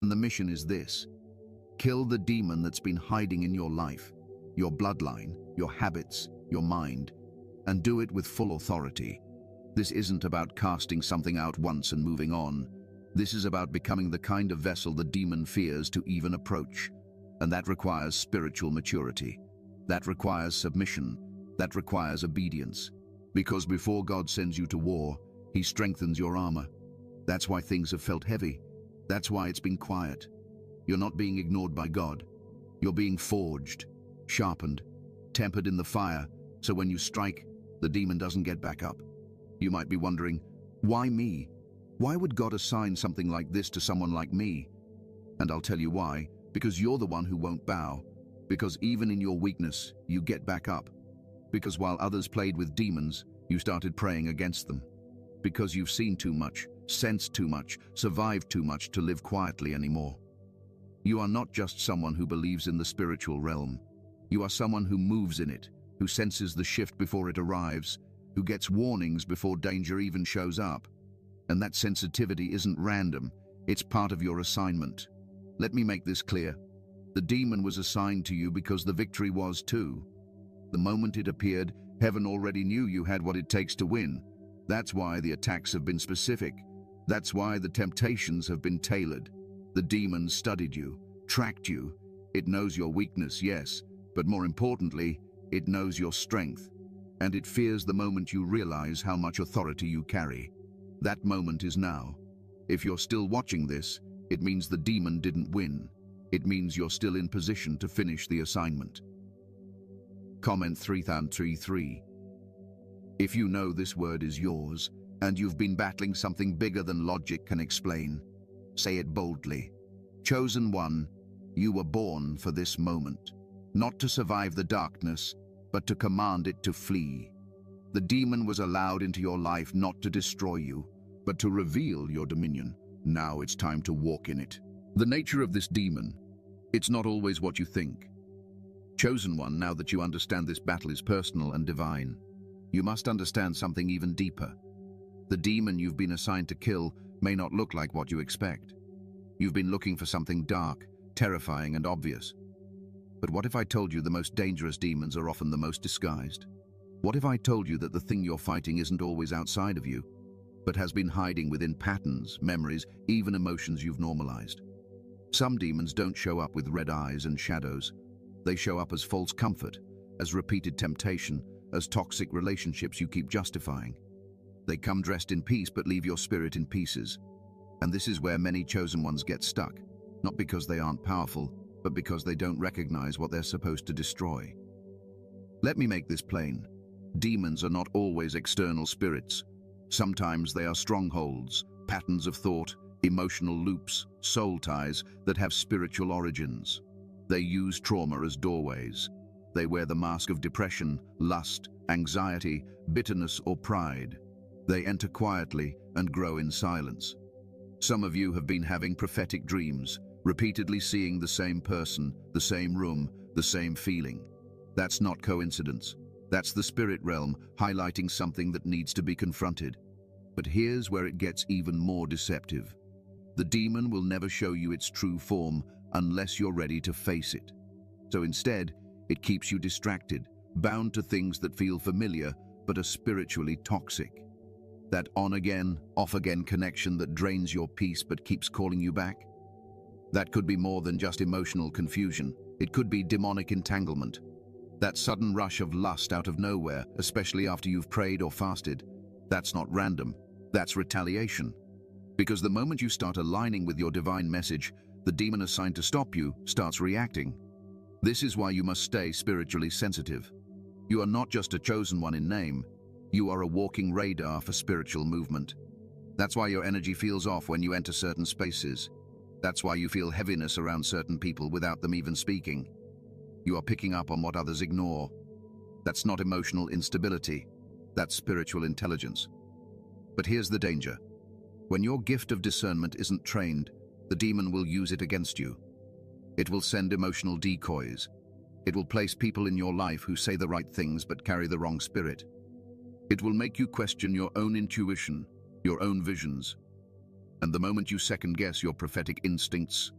And the mission is this: kill the demon that's been hiding in your life, your bloodline, your habits, your mind, and do it with full authority. This isn't about casting something out once and moving on. This is about becoming the kind of vessel the demon fears to even approach. And that requires spiritual maturity. That requires submission. That requires obedience. Because before God sends you to war, He strengthens your armor. That's why things have felt heavy. That's why it's been quiet. You're not being ignored by God. You're being forged, sharpened, tempered in the fire, so when you strike, the demon doesn't get back up. You might be wondering, why me? Why would God assign something like this to someone like me? And I'll tell you why. Because you're the one who won't bow. Because even in your weakness, you get back up. Because while others played with demons, you started praying against them. Because you've seen too much, sensed too much, survived too much to live quietly anymore. You are not just someone who believes in the spiritual realm. You are someone who moves in it, who senses the shift before it arrives, who gets warnings before danger even shows up. And that sensitivity isn't random, it's part of your assignment. Let me make this clear. The demon was assigned to you because the victory was too. The moment it appeared, heaven already knew you had what it takes to win. That's why the attacks have been specific. That's why the temptations have been tailored. The demon studied you, tracked you. It knows your weakness, yes, but more importantly, it knows your strength. And it fears the moment you realize how much authority you carry. That moment is now. If you're still watching this, it means the demon didn't win. It means you're still in position to finish the assignment. Comment 3033. If you know this word is yours, and you've been battling something bigger than logic can explain, say it boldly. Chosen one, you were born for this moment. Not to survive the darkness, but to command it to flee. The demon was allowed into your life not to destroy you, but to reveal your dominion. Now it's time to walk in it. The nature of this demon, it's not always what you think. Chosen one, now that you understand this battle is personal and divine, you must understand something even deeper. The demon you've been assigned to kill may not look like what you expect. You've been looking for something dark, terrifying, and obvious. But what if I told you the most dangerous demons are often the most disguised? What if I told you that the thing you're fighting isn't always outside of you, but has been hiding within patterns, memories, even emotions you've normalized? Some demons don't show up with red eyes and shadows. They show up as false comfort, as repeated temptation, as toxic relationships you keep justifying. They come dressed in peace but leave your spirit in pieces. And this is where many chosen ones get stuck, not because they aren't powerful, but because they don't recognize what they're supposed to destroy. Let me make this plain. Demons are not always external spirits. Sometimes they are strongholds, patterns of thought, emotional loops, soul ties that have spiritual origins. They use trauma as doorways. They wear the mask of depression, lust, anxiety, bitterness, or pride. They enter quietly and grow in silence. Some of you have been having prophetic dreams, repeatedly seeing the same person, the same room, the same feeling. That's not coincidence. That's the spirit realm highlighting something that needs to be confronted. But here's where it gets even more deceptive. The demon will never show you its true form unless you're ready to face it. So instead, it keeps you distracted, bound to things that feel familiar but are spiritually toxic. That on-again, off-again connection that drains your peace but keeps calling you back. That could be more than just emotional confusion. It could be demonic entanglement. That sudden rush of lust out of nowhere, especially after you've prayed or fasted. That's not random. That's retaliation. Because the moment you start aligning with your divine message, the demon assigned to stop you starts reacting. This is why you must stay spiritually sensitive. You are not just a chosen one in name. You are a walking radar for spiritual movement. That's why your energy feels off when you enter certain spaces. That's why you feel heaviness around certain people without them even speaking. You are picking up on what others ignore. That's not emotional instability. That's spiritual intelligence. But here's the danger. When your gift of discernment isn't trained, the demon will use it against you. It will send emotional decoys. It will place people in your life who say the right things but carry the wrong spirit. It will make you question your own intuition, your own visions. And the moment you second-guess your prophetic instincts,